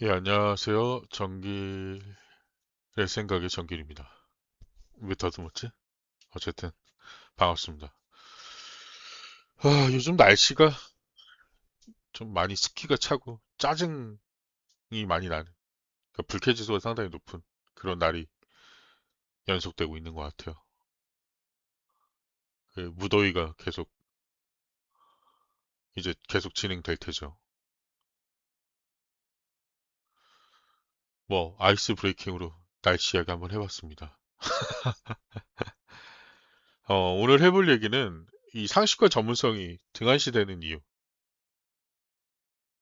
예, 안녕하세요. 전길의 생각의 전길입니다. 왜 더듬었지? 어쨌든 반갑습니다. 요즘 날씨가 좀 많이 습기가 차고 짜증이 많이 나는, 그러니까 불쾌지수가 상당히 높은 그런 날이 연속되고 있는 것 같아요. 그 무더위가 계속 이제 계속 진행될 테죠. 뭐 아이스 브레이킹으로 날씨 이야기 한번 해봤습니다. 오늘 해볼 얘기는 이 상식과 전문성이 등한시되는 이유.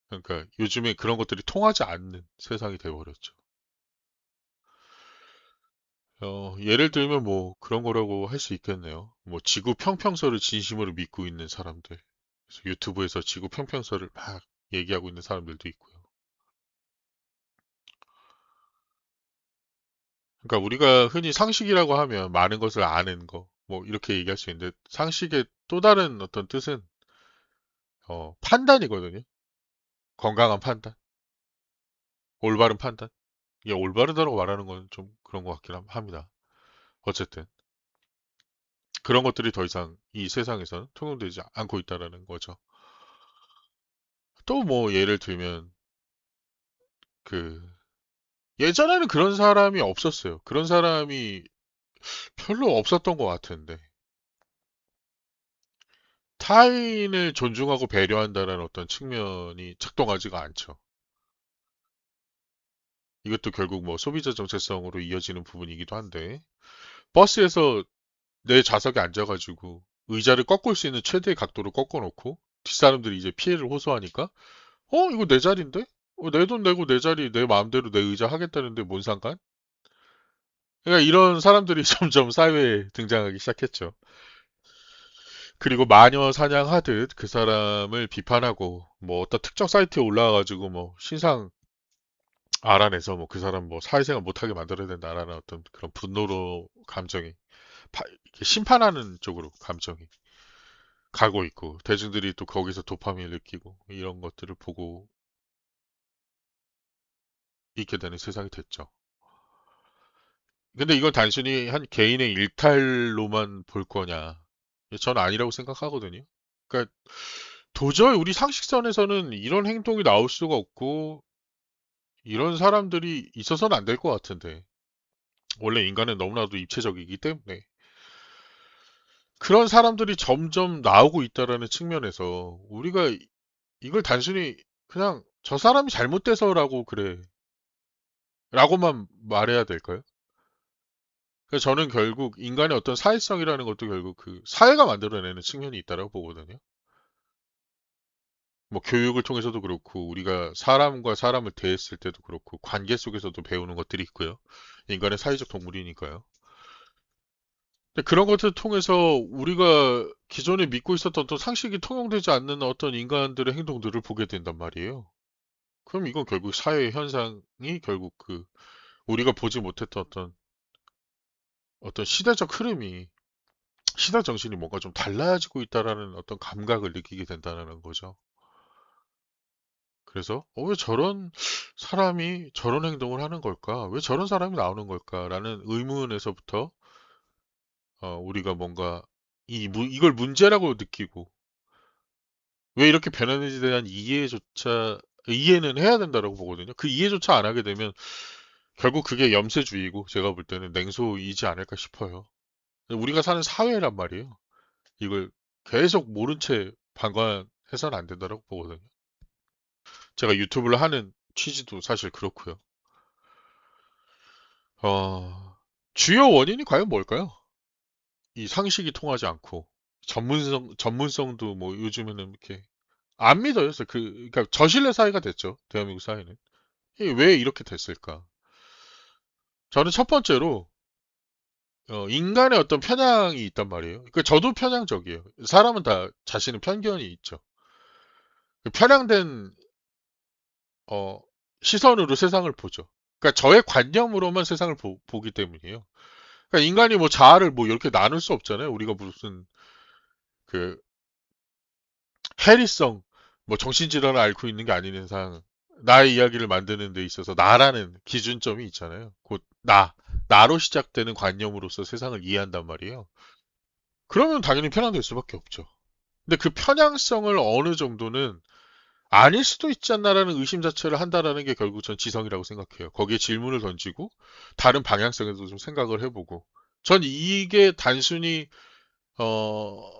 그러니까 요즘에 그런 것들이 통하지 않는 세상이 돼버렸죠. 예를 들면 뭐 그런 거라고 할 수 있겠네요. 뭐 지구 평평설을 진심으로 믿고 있는 사람들. 그래서 유튜브에서 지구 평평설을 막 얘기하고 있는 사람들도 있고요. 그러니까 우리가 흔히 상식이라고 하면 많은 것을 아는 거, 뭐 이렇게 얘기할 수 있는데 상식의 또 다른 어떤 뜻은 판단이거든요. 건강한 판단, 올바른 판단. 이게 올바르다고 말하는 건 좀 그런 것 같긴 합니다. 어쨌든 그런 것들이 더 이상 이 세상에서는 통용되지 않고 있다라는 거죠. 또 뭐 예를 들면 그 예전에는 그런 사람이 없었어요. 그런 사람이 별로 없었던 것 같은데. 타인을 존중하고 배려한다는 어떤 측면이 작동하지가 않죠. 이것도 결국 뭐 소비자 정체성으로 이어지는 부분이기도 한데, 버스에서 내 좌석에 앉아가지고 의자를 꺾을 수 있는 최대의 각도로 꺾어놓고, 뒷사람들이 이제 피해를 호소하니까, 이거 내 자리인데? 내 돈 내고 내 자리, 내 마음대로 내 의자 하겠다는데 뭔 상관? 그러니까 이런 사람들이 점점 사회에 등장하기 시작했죠. 그리고 마녀 사냥하듯 그 사람을 비판하고 뭐 어떤 특정 사이트에 올라와가지고 뭐 신상 알아내서 뭐 그 사람 뭐 사회생활 못하게 만들어야 된다라는 어떤 그런 분노로 감정이 이렇게 심판하는 쪽으로 감정이 가고 있고 대중들이 또 거기서 도파민을 느끼고 이런 것들을 보고 있게 되는 세상이 됐죠. 근데 이건 단순히 한 개인의 일탈로만 볼 거냐? 저는 아니라고 생각하거든요. 그러니까 도저히 우리 상식선에서는 이런 행동이 나올 수가 없고 이런 사람들이 있어서는 안 될 것 같은데. 원래 인간은 너무나도 입체적이기 때문에. 그런 사람들이 점점 나오고 있다라는 측면에서 우리가 이걸 단순히 그냥 저 사람이 잘못돼서라고 그래. 라고만 말해야 될까요? 그래서 저는 결국 인간의 어떤 사회성이라는 것도 결국 그 사회가 만들어내는 측면이 있다고 보거든요. 뭐 교육을 통해서도 그렇고 우리가 사람과 사람을 대했을 때도 그렇고 관계 속에서도 배우는 것들이 있고요. 인간의 사회적 동물이니까요. 근데 그런 것들을 통해서 우리가 기존에 믿고 있었던 어떤 상식이 통용되지 않는 어떤 인간들의 행동들을 보게 된단 말이에요. 그럼 이건 결국 사회 현상이 결국 그 우리가 보지 못했던 어떤 시대적 흐름이 시대 정신이 뭔가 좀 달라지고 있다라는 어떤 감각을 느끼게 된다는 거죠. 그래서 왜 저런 사람이 저런 행동을 하는 걸까? 왜 저런 사람이 나오는 걸까?라는 의문에서부터 우리가 뭔가 이걸 문제라고 느끼고 왜 이렇게 변하는지에 대한 이해는 해야 된다고 보거든요. 그 이해조차 안 하게 되면 결국 그게 염세주의고 제가 볼 때는 냉소이지 않을까 싶어요. 우리가 사는 사회란 말이에요. 이걸 계속 모른 채 방관해서는 안 된다고 보거든요. 제가 유튜브를 하는 취지도 사실 그렇고요. 어, 주요 원인이 과연 뭘까요? 이 상식이 통하지 않고 전문성도 뭐 요즘에는 이렇게 안 믿어요. 그래서 그러니까 저신뢰 사회가 됐죠. 대한민국 사회는. 이게 왜 이렇게 됐을까? 저는 첫 번째로 인간의 어떤 편향이 있단 말이에요. 그러니까 저도 편향적이에요. 사람은 다 자신의 편견이 있죠. 그 편향된 어, 시선으로 세상을 보죠. 그러니까 저의 관념으로만 세상을 보기 때문이에요. 그러니까 인간이 뭐 자아를 뭐 이렇게 나눌 수 없잖아요. 우리가 무슨 그 해리성, 뭐 정신질환을 앓고 있는 게 아닌 이상 나의 이야기를 만드는 데 있어서 나라는 기준점이 있잖아요. 곧 나로 시작되는 관념으로서 세상을 이해한단 말이에요. 그러면 당연히 편향될 수밖에 없죠. 근데 그 편향성을 어느 정도는 아닐 수도 있지 않나라는 의심 자체를 한다라는 게 결국 전 지성이라고 생각해요. 거기에 질문을 던지고 다른 방향성에도 좀 생각을 해보고 전 이게 단순히 어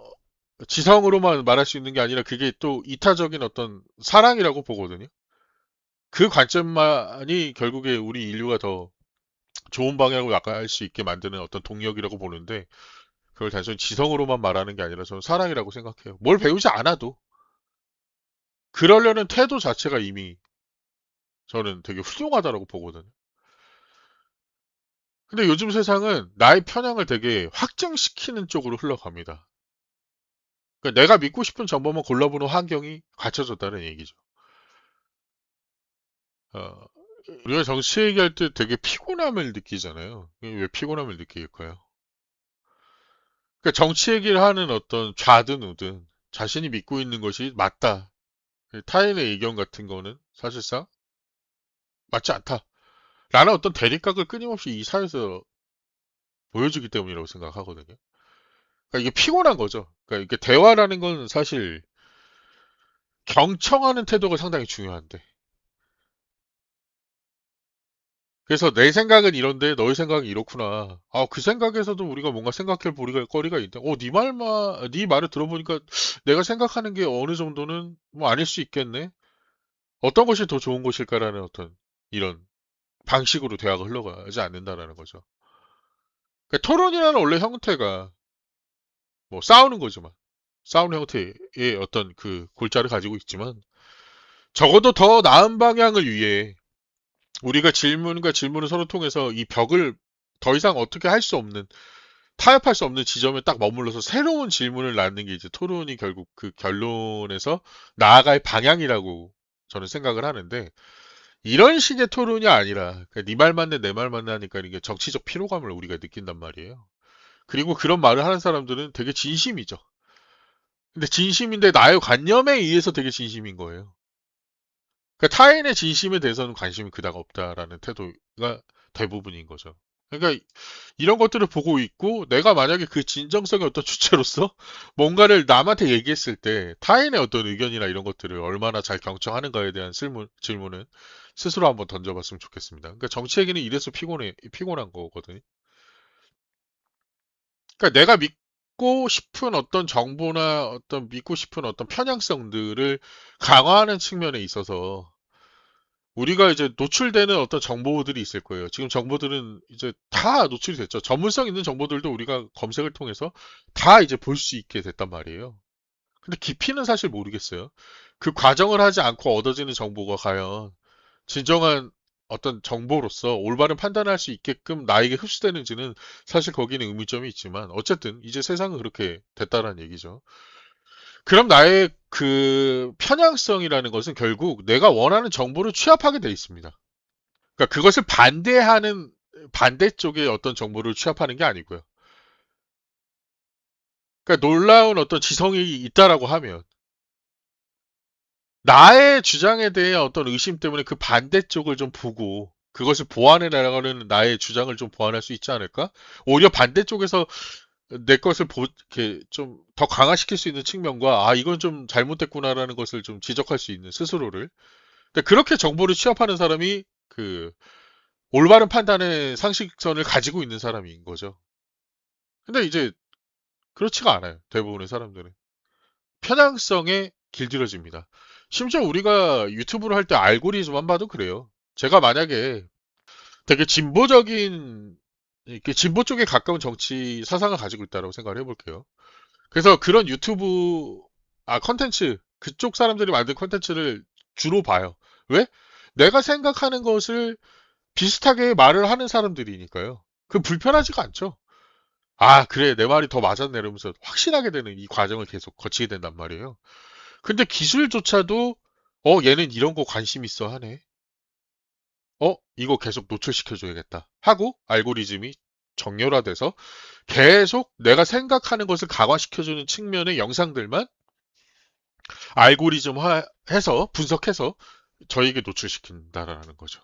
지성으로만 말할 수 있는 게 아니라 그게 또 이타적인 어떤 사랑이라고 보거든요. 그 관점만이 결국에 우리 인류가 더 좋은 방향으로 나갈 수 있게 만드는 어떤 동력이라고 보는데 그걸 단순히 지성으로만 말하는 게 아니라 저는 사랑이라고 생각해요. 뭘 배우지 않아도 그러려는 태도 자체가 이미 저는 되게 훌륭하다라고 보거든요. 근데 요즘 세상은 나의 편향을 되게 확증시키는 쪽으로 흘러갑니다. 그러니까 내가 믿고 싶은 정보만 골라보는 환경이 갖춰졌다는 얘기죠. 어, 우리가 정치 얘기할 때 되게 피곤함을 느끼잖아요. 왜 피곤함을 느낄까요? 그러니까 정치 얘기를 하는 어떤 좌든 우든 자신이 믿고 있는 것이 맞다. 타인의 의견 같은 거는 사실상 맞지 않다. 라는 어떤 대립각을 끊임없이 이 사회에서 보여주기 때문이라고 생각하거든요. 그러니까 이게 피곤한 거죠. 그러니까 이게 대화라는 건 사실 경청하는 태도가 상당히 중요한데. 그래서 내 생각은 이런데 너의 생각은 이렇구나. 아, 그 생각에서도 우리가 뭔가 생각할 거리가 있다. 네 말을 들어보니까 내가 생각하는 게 어느 정도는 뭐 아닐 수 있겠네. 어떤 것이 더 좋은 것일까라는 어떤 이런 방식으로 대화가 흘러가지 않는다라는 거죠. 그러니까 토론이라는 원래 형태가 뭐 싸우는 거지만 싸우는 형태의 어떤 그 골자를 가지고 있지만 적어도 더 나은 방향을 위해 우리가 질문과 질문을 서로 통해서 이 벽을 더 이상 어떻게 할 수 없는 타협할 수 없는 지점에 딱 머물러서 새로운 질문을 낳는 게 이제 토론이 결국 그 결론에서 나아갈 방향이라고 저는 생각을 하는데 이런 식의 토론이 아니라 그러니까 네 말 맞네 내 말 맞네 하니까 이게 정치적 피로감을 우리가 느낀단 말이에요. 그리고 그런 말을 하는 사람들은 되게 진심이죠. 근데 진심인데 나의 관념에 의해서 되게 진심인 거예요. 그러니까 타인의 진심에 대해서는 관심이 그닥 없다라는 태도가 대부분인 거죠. 그러니까 이런 것들을 보고 있고 내가 만약에 그 진정성의 어떤 주체로서 뭔가를 남한테 얘기했을 때 타인의 어떤 의견이나 이런 것들을 얼마나 잘 경청하는가에 대한 질문은 스스로 한번 던져봤으면 좋겠습니다. 그러니까 정치 얘기는 이래서 피곤한 거거든요. 그러니까 내가 믿고 싶은 어떤 정보나 어떤 믿고 싶은 어떤 편향성들을 강화하는 측면에 있어서 우리가 이제 노출되는 어떤 정보들이 있을 거예요. 지금 정보들은 이제 다 노출이 됐죠. 전문성 있는 정보들도 우리가 검색을 통해서 다 이제 볼 수 있게 됐단 말이에요. 근데 깊이는 사실 모르겠어요. 그 과정을 하지 않고 얻어지는 정보가 과연 진정한 어떤 정보로서 올바른 판단을 할 수 있게끔 나에게 흡수되는지는 사실 거기는 의문점이 있지만 어쨌든 이제 세상은 그렇게 됐다라는 얘기죠. 그럼 나의 그 편향성이라는 것은 결국 내가 원하는 정보를 취합하게 돼 있습니다. 그러니까 그것을 반대하는 반대쪽의 어떤 정보를 취합하는 게 아니고요. 그러니까 놀라운 어떤 지성이 있다라고 하면 나의 주장에 대해 어떤 의심 때문에 그 반대쪽을 좀 보고 그것을 보완해 나가는 나의 주장을 좀 보완할 수 있지 않을까? 오히려 반대쪽에서 내 것을 이렇게 좀 더 강화시킬 수 있는 측면과 이건 좀 잘못됐구나라는 것을 좀 지적할 수 있는 스스로를. 근데 그렇게 정보를 취합하는 사람이 그 올바른 판단의 상식선을 가지고 있는 사람인 거죠. 근데 이제 그렇지가 않아요. 대부분의 사람들은. 편향성에 길들여집니다. 심지어 우리가 유튜브를 할 때 알고리즘만 봐도 그래요. 제가 만약에 되게 진보적인, 이렇게 진보 쪽에 가까운 정치 사상을 가지고 있다고 생각을 해볼게요. 그래서 그런 유튜브, 컨텐츠, 그쪽 사람들이 만든 컨텐츠를 주로 봐요. 왜? 내가 생각하는 것을 비슷하게 말을 하는 사람들이니까요. 그 불편하지가 않죠. 그래, 내 말이 더 맞았네, 이러면서 확신하게 되는 이 과정을 계속 거치게 된단 말이에요. 근데 기술조차도, 얘는 이런 거 관심 있어 하네. 이거 계속 노출시켜줘야겠다. 하고, 알고리즘이 정렬화돼서 계속 내가 생각하는 것을 강화시켜주는 측면의 영상들만 알고리즘화 해서, 분석해서 저에게 노출시킨다라는 거죠.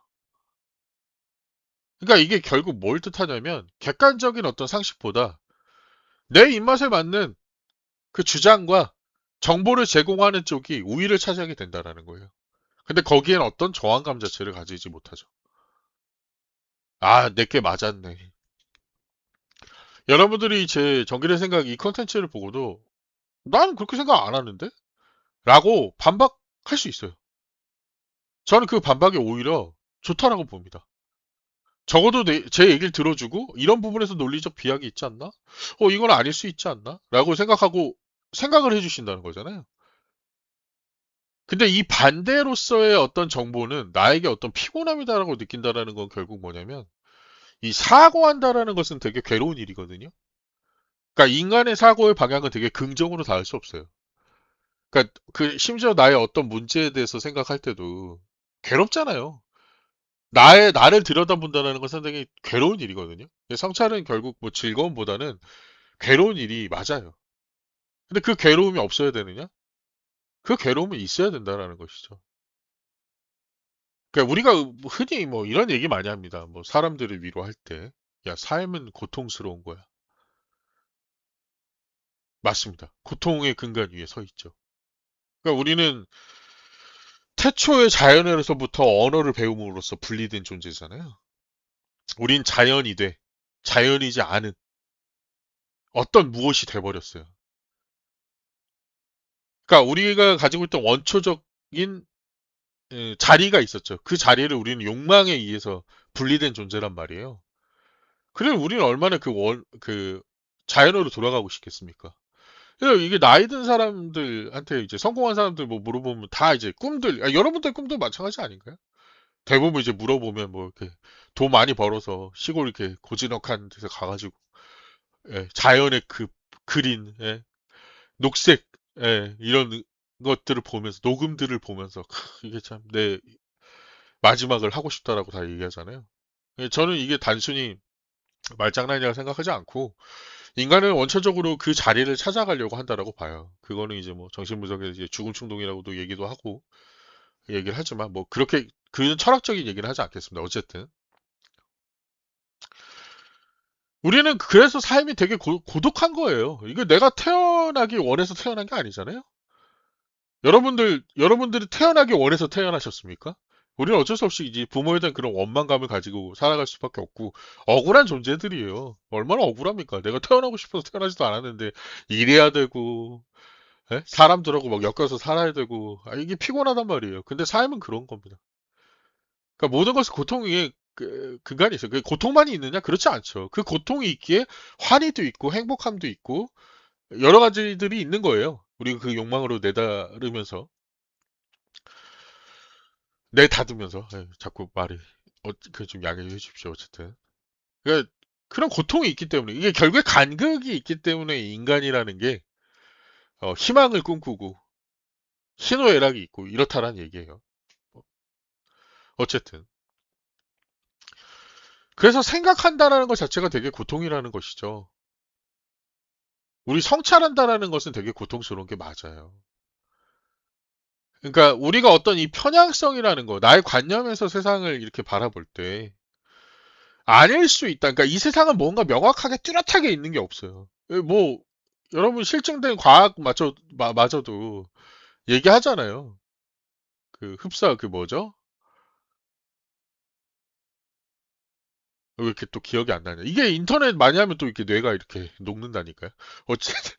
그러니까 이게 결국 뭘 뜻하냐면 객관적인 어떤 상식보다 내 입맛에 맞는 그 주장과 정보를 제공하는 쪽이 우위를 차지하게 된다라는 거예요. 근데 거기엔 어떤 저항감 자체를 가지지 못하죠. 아, 내게 맞았네. 여러분들이 제 정기의 생각 이 컨텐츠를 보고도 나는 그렇게 생각 안 하는데? 라고 반박할 수 있어요. 저는 그 반박이 오히려 좋다라고 봅니다. 적어도 제 얘기를 들어주고 이런 부분에서 논리적 비약이 있지 않나? 이건 아닐 수 있지 않나? 라고 생각하고 생각을 해주신다는 거잖아요. 근데 이 반대로서의 어떤 정보는 나에게 어떤 피곤함이다라고 느낀다라는 건 결국 뭐냐면 이 사고한다라는 것은 되게 괴로운 일이거든요. 그러니까 인간의 사고의 방향은 되게 긍정으로 닿을 수 없어요. 그러니까 그 심지어 나의 어떤 문제에 대해서 생각할 때도 괴롭잖아요. 나를 들여다본다는 건 상당히 괴로운 일이거든요. 성찰은 결국 뭐 즐거움보다는 괴로운 일이 맞아요. 근데 그 괴로움이 없어야 되느냐? 그 괴로움은 있어야 된다라는 것이죠. 그러니까 우리가 흔히 뭐 이런 얘기 많이 합니다. 뭐 사람들을 위로할 때, 야, 삶은 고통스러운 거야. 맞습니다. 고통의 근간 위에 서 있죠. 그러니까 우리는 태초의 자연에서부터 언어를 배움으로써 분리된 존재잖아요. 우린 자연이 돼. 자연이지 않은 어떤 무엇이 돼버렸어요. 그러니까 우리가 가지고 있던 원초적인 자리가 있었죠. 그 자리를 우리는 욕망에 의해서 분리된 존재란 말이에요. 그래, 우리는 얼마나 그 자연으로 돌아가고 싶겠습니까? 그래서 이게 나이 든 사람들한테 이제 성공한 사람들 뭐 물어보면 다 이제 꿈들, 여러분들 꿈도 마찬가지 아닌가요? 대부분 이제 물어보면 뭐 이렇게 돈 많이 벌어서 시골 이렇게 고즈넉한 데서 가가지고 자연의 그 그린, 녹색, 이런 것들을 보면서 녹음들을 보면서 이게 참 내 마지막을 하고 싶다라고 다 얘기하잖아요. 저는 이게 단순히 말장난이라고 생각하지 않고 인간은 원초적으로 그 자리를 찾아가려고 한다라고 봐요. 그거는 이제 뭐 정신분석에서 이제 죽음 충동이라고도 얘기도 하고 얘기를 하지만 뭐 그렇게 그 철학적인 얘기는 하지 않겠습니다. 어쨌든 우리는 그래서 삶이 되게 고독한 거예요. 이거 내가 태어나기 원해서 태어난 게 아니잖아요. 여러분들이 태어나기 원해서 태어나셨습니까? 우리는 어쩔 수 없이 이제 부모에 대한 그런 원망감을 가지고 살아갈 수밖에 없고, 억울한 존재들이에요. 얼마나 억울합니까? 내가 태어나고 싶어서 태어나지도 않았는데, 일해야 되고, 사람들하고 막 엮여서 살아야 되고, 이게 피곤하단 말이에요. 근데 삶은 그런 겁니다. 그러니까 모든 것은 고통이 근간이 있어요. 그 고통만이 있느냐? 그렇지 않죠. 그 고통이 있기에 환희도 있고, 행복함도 있고, 여러 가지들이 있는 거예요. 우리가 그 욕망으로 내닫으면서 자꾸 말이 그좀 양해해 주십시오. 어쨌든 그러니까 그런 고통이 있기 때문에 이게 결국에 간극이 있기 때문에 인간이라는 게 희망을 꿈꾸고 희노애락이 있고 이렇다라는 얘기예요. 어, 어쨌든 그래서 생각한다라는 것 자체가 되게 고통이라는 것이죠. 우리 성찰한다라는 것은 되게 고통스러운 게 맞아요. 그러니까 우리가 어떤 이 편향성이라는 거, 나의 관념에서 세상을 이렇게 바라볼 때 아닐 수 있다. 그러니까 이 세상은 뭔가 명확하게 뚜렷하게 있는 게 없어요. 뭐 여러분 실증된 과학 마저도 얘기하잖아요. 그 흡사 그 뭐죠? 왜 이렇게 또 기억이 안 나냐? 이게 인터넷 많이 하면 또 이렇게 뇌가 이렇게 녹는다니까요. 어쨌든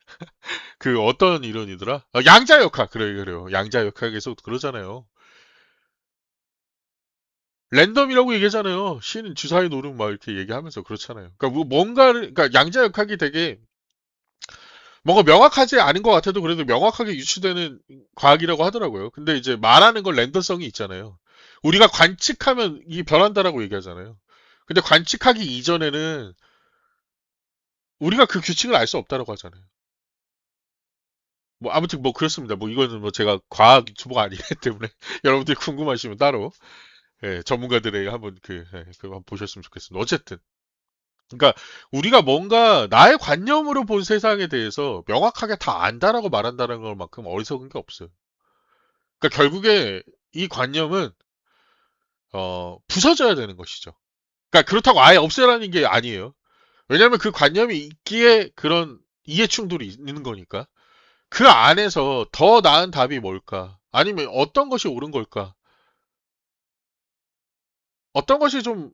그 어떤 이론이더라? 양자역학 그래요. 양자역학에서 그러잖아요. 랜덤이라고 얘기하잖아요. 신 주사위 노름 막 이렇게 얘기하면서 그렇잖아요. 그러니까 뭔가를 그러니까 양자역학이 되게 뭔가 명확하지 않은 것 같아도 그래도 명확하게 유추되는 과학이라고 하더라고요. 근데 이제 말하는 건 랜덤성이 있잖아요. 우리가 관측하면 이게 변한다라고 얘기하잖아요. 근데 관측하기 이전에는 우리가 그 규칙을 알 수 없다라고 하잖아요. 뭐 아무튼 뭐 그렇습니다. 뭐 이거는 뭐 제가 과학 유튜버가 아니기 때문에 여러분들이 궁금하시면 따로 전문가들에게 한번 그거 한번 보셨으면 좋겠습니다. 어쨌든 그러니까 우리가 뭔가 나의 관념으로 본 세상에 대해서 명확하게 다 안다라고 말한다는 것만큼 어리석은 게 없어요. 그러니까 결국에 이 관념은 부서져야 되는 것이죠. 그러니까 그렇다고 아예 없애라는 게 아니에요. 왜냐하면 그 관념이 있기에 그런 이해 충돌이 있는 거니까. 그 안에서 더 나은 답이 뭘까? 아니면 어떤 것이 옳은 걸까? 어떤 것이 좀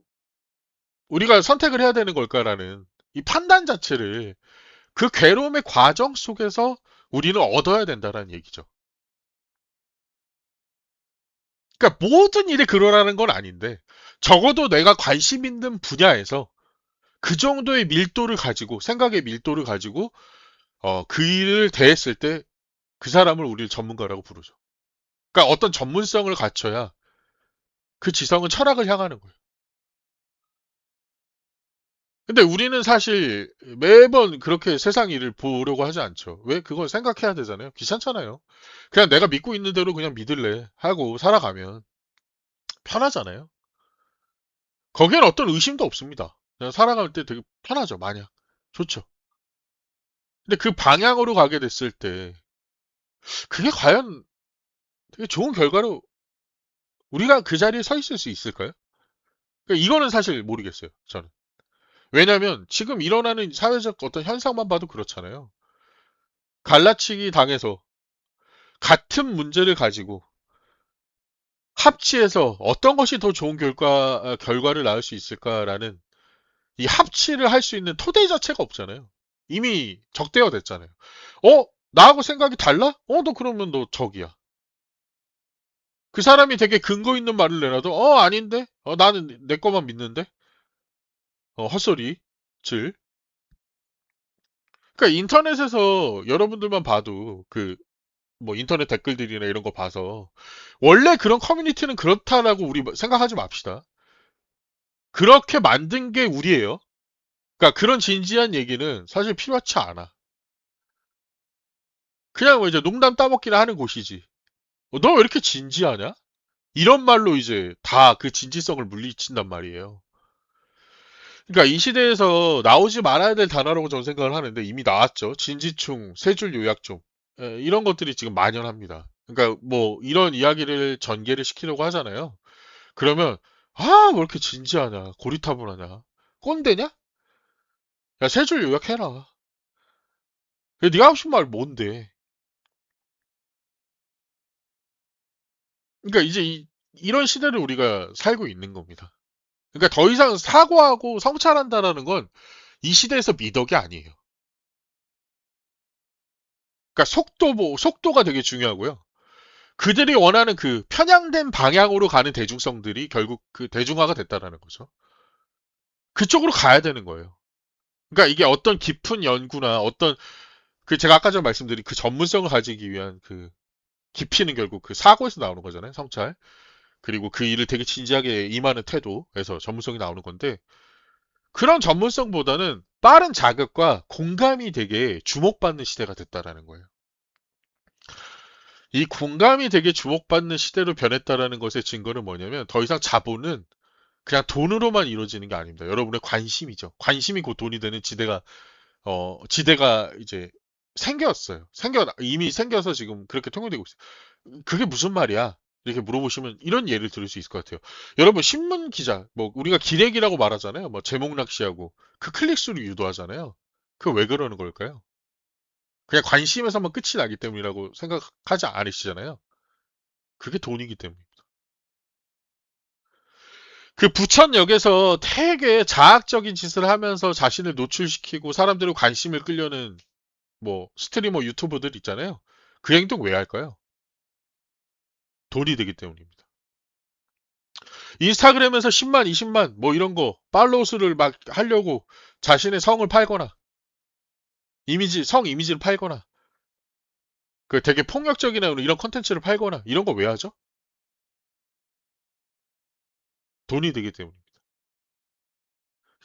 우리가 선택을 해야 되는 걸까라는 이 판단 자체를 그 괴로움의 과정 속에서 우리는 얻어야 된다라는 얘기죠. 그러니까 모든 일이 그러라는 건 아닌데 적어도 내가 관심 있는 분야에서 그 정도의 밀도를 가지고 생각의 밀도를 가지고 그 일을 대했을 때 그 사람을 우리를 전문가라고 부르죠. 그러니까 어떤 전문성을 갖춰야 그 지성은 철학을 향하는 거예요. 근데 우리는 사실 매번 그렇게 세상 일을 보려고 하지 않죠. 왜? 그걸 생각해야 되잖아요. 귀찮잖아요. 그냥 내가 믿고 있는 대로 그냥 믿을래 하고 살아가면 편하잖아요. 거기엔 어떤 의심도 없습니다. 그냥 살아갈 때 되게 편하죠. 마냥. 좋죠. 근데 그 방향으로 가게 됐을 때 그게 과연 되게 좋은 결과로 우리가 그 자리에 서 있을 수 있을까요? 그러니까 이거는 사실 모르겠어요. 저는. 왜냐하면 지금 일어나는 사회적 어떤 현상만 봐도 그렇잖아요. 갈라치기 당해서 같은 문제를 가지고 합치해서 어떤 것이 더 좋은 결과를 낳을 수 있을까라는 이 합치를 할 수 있는 토대 자체가 없잖아요. 이미 적대화 됐잖아요. 나하고 생각이 달라? 너 그러면 너 적이야. 그 사람이 되게 근거 있는 말을 내놔도, 아닌데? 나는 내 거만 믿는데? 헛소리. 질. 그러니까 인터넷에서 여러분들만 봐도 뭐 인터넷 댓글들이나 이런 거 봐서 원래 그런 커뮤니티는 그렇다라고 우리 생각하지 맙시다. 그렇게 만든 게 우리예요. 그러니까 그런 진지한 얘기는 사실 필요하지 않아. 그냥 뭐 이제 농담 따먹기나 하는 곳이지. 너 왜 이렇게 진지하냐? 이런 말로 이제 다 그 진지성을 물리친단 말이에요. 그러니까 이 시대에서 나오지 말아야 될 단어라고 저는 생각을 하는데 이미 나왔죠. 진지충, 세 줄 요약 좀. 이런 것들이 지금 만연합니다. 그러니까 뭐 이런 이야기를 전개를 시키려고 하잖아요. 그러면 왜 이렇게 진지하냐? 고리타분하냐? 꼰대냐? 야, 세 줄 요약해라. 네가 하고 싶은 말 뭔데? 그러니까 이제 이런 시대를 우리가 살고 있는 겁니다. 그러니까 더 이상 사과하고 성찰한다라는 건 이 시대에서 미덕이 아니에요. 그러니까 속도가 되게 중요하고요. 그들이 원하는 그 편향된 방향으로 가는 대중성들이 결국 그 대중화가 됐다라는 거죠. 그쪽으로 가야 되는 거예요. 그러니까 이게 어떤 깊은 연구나 어떤 제가 아까 전에 말씀드린 그 전문성을 가지기 위한 그 깊이는 결국 그 사고에서 나오는 거잖아요. 성찰. 그리고 그 일을 되게 진지하게 임하는 태도에서 전문성이 나오는 건데 그런 전문성보다는 빠른 자극과 공감이 되게 주목받는 시대가 됐다라는 거예요. 이 공감이 되게 주목받는 시대로 변했다라는 것의 증거는 뭐냐면 더 이상 자본은 그냥 돈으로만 이루어지는 게 아닙니다. 여러분의 관심이죠. 관심이 곧 돈이 되는 지대가 이제 이미 생겨서 지금 그렇게 통용되고 있어요. 그게 무슨 말이야? 이렇게 물어보시면 이런 예를 들을 수 있을 것 같아요. 여러분 신문 기자, 뭐 우리가 기레기라고 말하잖아요. 뭐 제목 낚시하고 그 클릭수를 유도하잖아요. 그 왜 그러는 걸까요? 그냥 관심에서만 끝이 나기 때문이라고 생각하지 않으시잖아요. 그게 돈이기 때문입니다. 그 부천역에서 되게 자학적인 짓을 하면서 자신을 노출시키고 사람들의 관심을 끌려는 뭐 스트리머 유튜버들 있잖아요. 그 행동 왜 할까요? 돈이 되기 때문입니다. 인스타그램에서 10만, 20만 뭐 이런 거 팔로우 수를 막 하려고 자신의 성을 팔거나 성 이미지를 팔거나 그 되게 폭력적이나 이런 컨텐츠를 팔거나 이런 거 왜 하죠? 돈이 되기 때문입니다.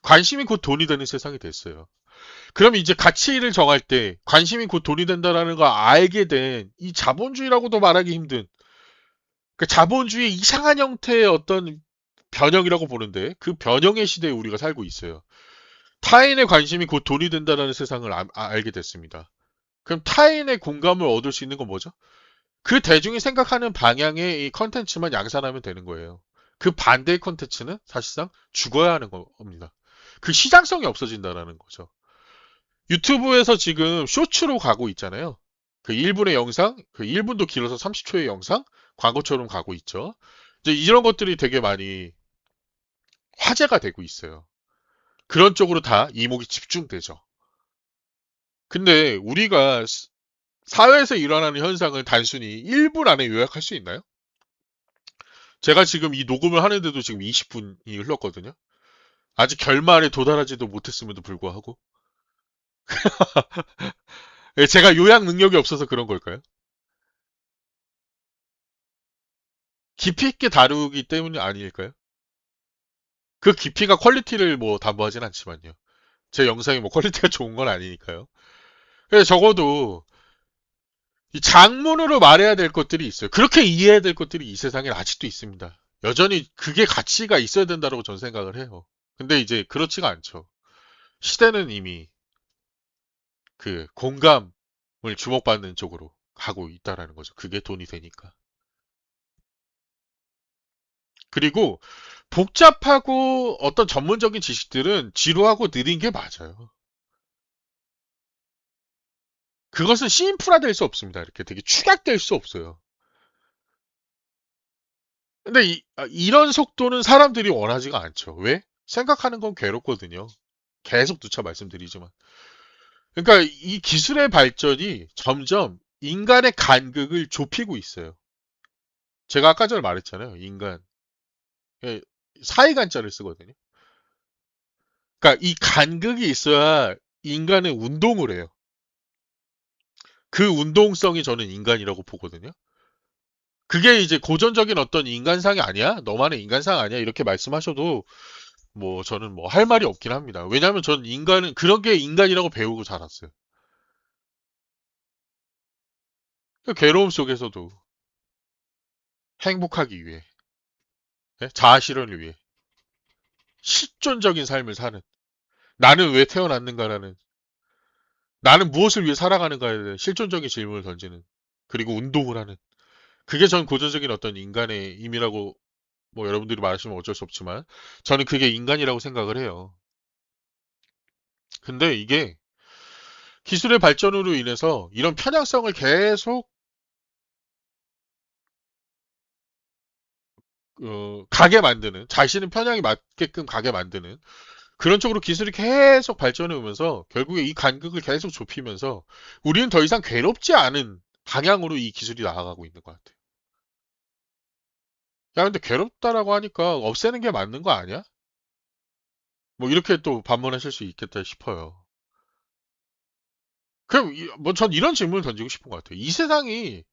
관심이 곧 돈이 되는 세상이 됐어요. 그럼 이제 가치를 정할 때 관심이 곧 돈이 된다라는 걸 알게 된 이 자본주의라고도 말하기 힘든 그 자본주의 이상한 형태의 어떤 변형이라고 보는데 그 변형의 시대에 우리가 살고 있어요. 타인의 관심이 곧 돈이 된다는 세상을 알게 됐습니다. 그럼 타인의 공감을 얻을 수 있는 건 뭐죠? 그 대중이 생각하는 방향의 이 컨텐츠만 양산하면 되는 거예요. 그 반대의 컨텐츠는 사실상 죽어야 하는 겁니다. 그 시장성이 없어진다라는 거죠. 유튜브에서 지금 쇼츠로 가고 있잖아요. 그 1분의 영상, 그 1분도 길어서 30초의 영상, 광고처럼 가고 있죠. 이제 이런 것들이 되게 많이 화제가 되고 있어요. 그런 쪽으로 다 이목이 집중되죠. 근데 우리가 사회에서 일어나는 현상을 단순히 1분 안에 요약할 수 있나요? 제가 지금 이 녹음을 하는데도 지금 20분이 흘렀거든요. 아직 결말에 도달하지도 못했음에도 불구하고. 제가 요약 능력이 없어서 그런 걸까요? 깊이 있게 다루기 때문이 아닐까요? 그 깊이가 퀄리티를 뭐 담보하진 않지만요. 제 영상이 뭐 퀄리티가 좋은 건 아니니까요. 그래서 적어도 이 장문으로 말해야 될 것들이 있어요. 그렇게 이해해야 될 것들이 이 세상에 아직도 있습니다. 여전히 그게 가치가 있어야 된다고 저는 생각을 해요. 근데 이제 그렇지가 않죠. 시대는 이미 그 공감을 주목받는 쪽으로 가고 있다라는 거죠. 그게 돈이 되니까. 그리고 복잡하고 어떤 전문적인 지식들은 지루하고 느린 게 맞아요. 그것은 심플화될 수 없습니다. 이렇게 되게 축약될 수 없어요. 근데 이런 속도는 사람들이 원하지가 않죠. 왜? 생각하는 건 괴롭거든요. 계속 누차 말씀드리지만. 그러니까 이 기술의 발전이 점점 인간의 간극을 좁히고 있어요. 제가 아까 전에 말했잖아요. 인간. 예, 사이간자를 쓰거든요. 그러니까 이 간극이 있어야 인간은 운동을 해요. 그 운동성이 저는 인간이라고 보거든요. 그게 이제 고전적인 어떤 인간상이 아니야? 너만의 인간상 아니야? 이렇게 말씀하셔도 뭐 저는 뭐 할 말이 없긴 합니다. 왜냐하면 전 인간은 그런 게 인간이라고 배우고 자랐어요. 그 괴로움 속에서도 행복하기 위해, 예? 자아 실현을 위해 실존적인 삶을 사는, 나는 왜 태어났는가라는, 나는 무엇을 위해 살아가는가에 대한 실존적인 질문을 던지는, 그리고 운동을 하는, 그게 전 고전적인 어떤 인간의 힘이라고 뭐 여러분들이 말하시면 어쩔 수 없지만 저는 그게 인간이라고 생각을 해요. 근데 이게 기술의 발전으로 인해서 이런 편향성을 계속 가게 만드는, 자신의 편향이 맞게끔 가게 만드는 그런 쪽으로 기술이 계속 발전해 오면서 결국에 이 간극을 계속 좁히면서 우리는 더 이상 괴롭지 않은 방향으로 이 기술이 나아가고 있는 것 같아요. 야, 근데 괴롭다라고 하니까 없애는 게 맞는 거 아니야? 뭐 이렇게 또 반문하실 수 있겠다 싶어요. 그럼 뭐 전 이런 질문을 던지고 싶은 것 같아요. 이 세상이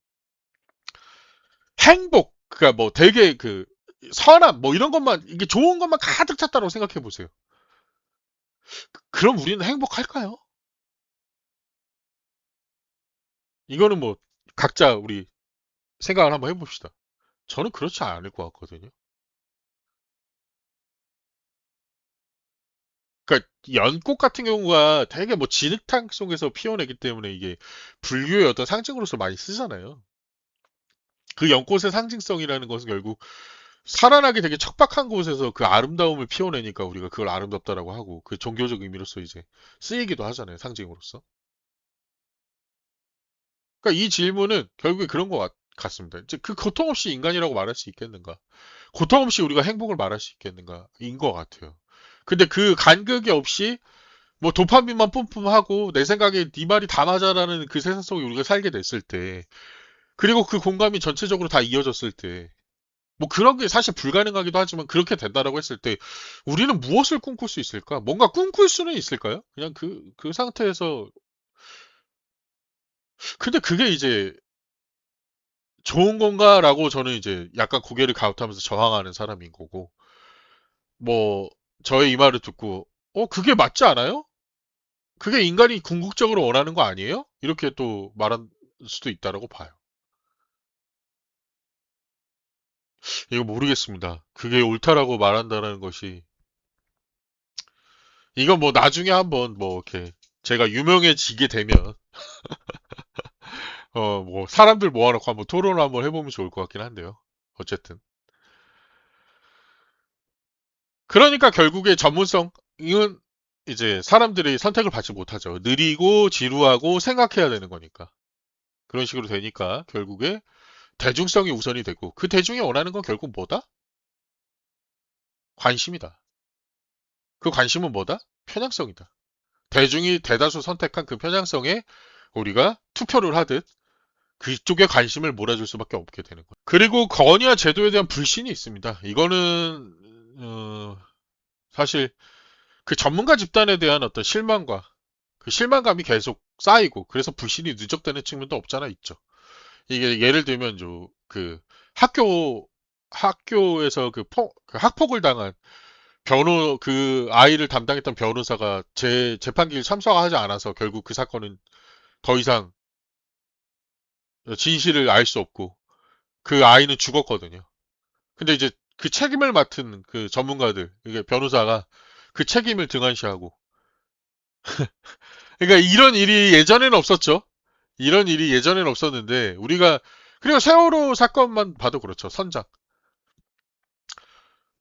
행복, 그러니까 뭐 되게 그 선함, 뭐 이런 것만, 이게 좋은 것만 가득 찼다고 생각해 보세요. 그럼 우리는 행복할까요? 이거는 뭐 각자 우리 생각을 한번 해봅시다. 저는 그렇지 않을 것 같거든요. 그러니까 연꽃 같은 경우가 되게 뭐 진흙탕 속에서 피어내기 때문에 이게 불교의 어떤 상징으로서 많이 쓰잖아요. 그 연꽃의 상징성이라는 것은 결국 살아나기 되게 척박한 곳에서 그 아름다움을 피워내니까 우리가 그걸 아름답다라고 하고 그 종교적 의미로서 이제 쓰이기도 하잖아요. 상징으로서. 그러니까 이 질문은 결국에 그런 것 같습니다. 이제 그 고통 없이 인간이라고 말할 수 있겠는가? 고통 없이 우리가 행복을 말할 수 있겠는가? 인 것 같아요. 근데 그 간극이 없이 뭐 도파민만 뿜뿜하고 내 생각에 네 말이 다 맞아라는 그 세상 속에 우리가 살게 됐을 때 그리고 그 공감이 전체적으로 다 이어졌을 때 뭐 그런 게 사실 불가능하기도 하지만 그렇게 된다라고 했을 때 우리는 무엇을 꿈꿀 수 있을까? 뭔가 꿈꿀 수는 있을까요? 그냥 그 상태에서 근데 그게 이제 좋은 건가라고 저는 이제 약간 고개를 갸웃하면서 저항하는 사람인 거고 뭐 저의 이 말을 듣고 그게 맞지 않아요? 그게 인간이 궁극적으로 원하는 거 아니에요? 이렇게 또 말할 수도 있다라고 봐요. 이거 모르겠습니다. 그게 옳다라고 말한다는 것이 이건 뭐 나중에 한번 뭐 이렇게 제가 유명해지게 되면 뭐 사람들 모아놓고 한번 토론을 한번 해보면 좋을 것 같긴 한데요. 어쨌든. 그러니까 결국에 전문성은 이제 사람들이 선택을 받지 못하죠. 느리고 지루하고 생각해야 되는 거니까. 그런 식으로 되니까 결국에 대중성이 우선이 되고 그 대중이 원하는 건 결국 뭐다? 관심이다. 그 관심은 뭐다? 편향성이다. 대중이 대다수 선택한 그 편향성에 우리가 투표를 하듯 그쪽에 관심을 몰아줄 수밖에 없게 되는 거예요. 그리고 건의와 제도에 대한 불신이 있습니다. 이거는 사실 그 전문가 집단에 대한 어떤 실망과 그 실망감이 계속 쌓이고 그래서 불신이 누적되는 측면도 없잖아 있죠. 이게 예를 들면 그 학교에서 그 학폭을 당한 그 아이를 담당했던 변호사가 재판기를 참석하지 않아서 결국 그 사건은 더 이상 진실을 알 수 없고 그 아이는 죽었거든요. 근데 이제 그 책임을 맡은 그 전문가들, 이게 변호사가 그 책임을 등한시하고. 그러니까 이런 일이 예전에는 없었죠. 이런 일이 예전에는 없었는데 우리가 그리고 세월호 사건만 봐도 그렇죠. 선장.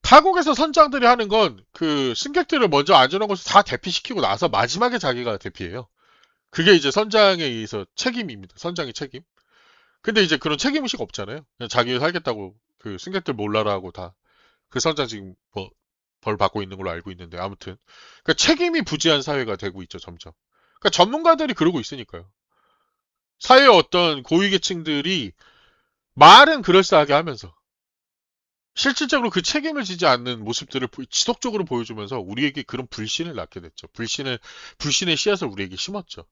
타국에서 선장들이 하는 건 그 승객들을 먼저 안전한 곳에 다 대피시키고 나서 마지막에 자기가 대피해요. 그게 이제 선장에 의해서 책임입니다. 선장의 책임. 근데 이제 그런 책임의식 없잖아요. 그냥 자기 살겠다고 그 승객들 몰라라 하고 다 그 선장 지금 뭐 벌 받고 있는 걸로 알고 있는데 아무튼 그러니까 책임이 부재한 사회가 되고 있죠 점점. 그러니까 전문가들이 그러고 있으니까요. 사회의 어떤 고위계층들이 말은 그럴싸하게 하면서 실질적으로 그 책임을 지지 않는 모습들을 지속적으로 보여주면서 우리에게 그런 불신을 낳게 됐죠. 불신의 씨앗을 우리에게 심었죠.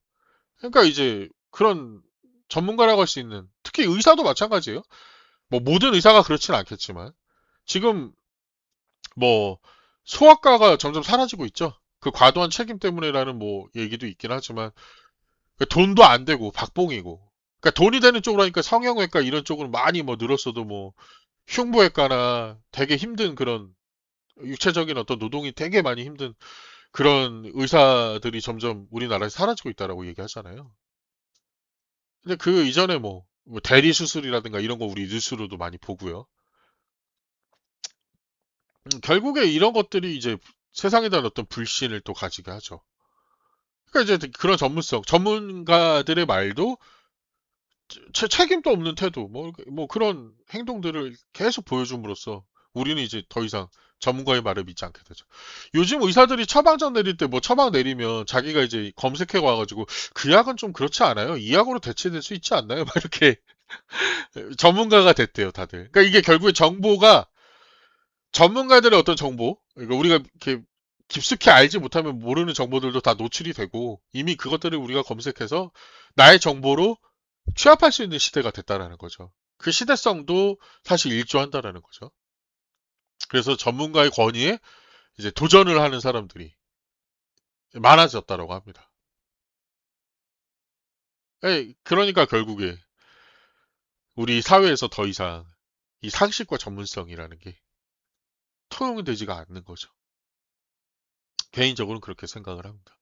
그러니까 이제 그런 전문가라고 할 수 있는 특히 의사도 마찬가지예요. 뭐 모든 의사가 그렇진 않겠지만 지금 뭐 소아과가 점점 사라지고 있죠. 그 과도한 책임 때문에라는 뭐 얘기도 있긴 하지만 그 돈도 안 되고 박봉이고 그러니까 돈이 되는 쪽으로 하니까 성형외과 이런 쪽으로 많이 뭐 늘었어도 뭐 흉부외과나 되게 힘든 그런 육체적인 어떤 노동이 되게 많이 힘든 그런 의사들이 점점 우리나라에서 사라지고 있다라고 얘기하잖아요. 근데 그 이전에 뭐 대리 수술이라든가 이런 거 우리 뉴스로도 많이 보고요. 결국에 이런 것들이 이제 세상에 대한 어떤 불신을 또 가지게 하죠. 그러니까 이제 그런 전문가들의 말도 책임도 없는 태도, 뭐 그런 행동들을 계속 보여줌으로써 우리는 이제 더 이상 전문가의 말을 믿지 않게 되죠. 요즘 의사들이 처방전 내릴 때 뭐 처방 내리면 자기가 이제 검색해 와가지고 그 약은 좀 그렇지 않아요? 이 약으로 대체될 수 있지 않나요? 막 이렇게 전문가가 됐대요, 다들. 그러니까 이게 결국에 정보가 전문가들의 어떤 정보, 그러니까 우리가 이렇게 깊숙이 알지 못하면 모르는 정보들도 다 노출이 되고 이미 그것들을 우리가 검색해서 나의 정보로 취합할 수 있는 시대가 됐다라는 거죠. 그 시대성도 사실 일조한다라는 거죠. 그래서 전문가의 권위에 이제 도전을 하는 사람들이 많아졌다라고 합니다. 그러니까 결국에 우리 사회에서 더 이상 이 상식과 전문성이라는 게 통용되지가 않는 거죠. 개인적으로는 그렇게 생각을 합니다.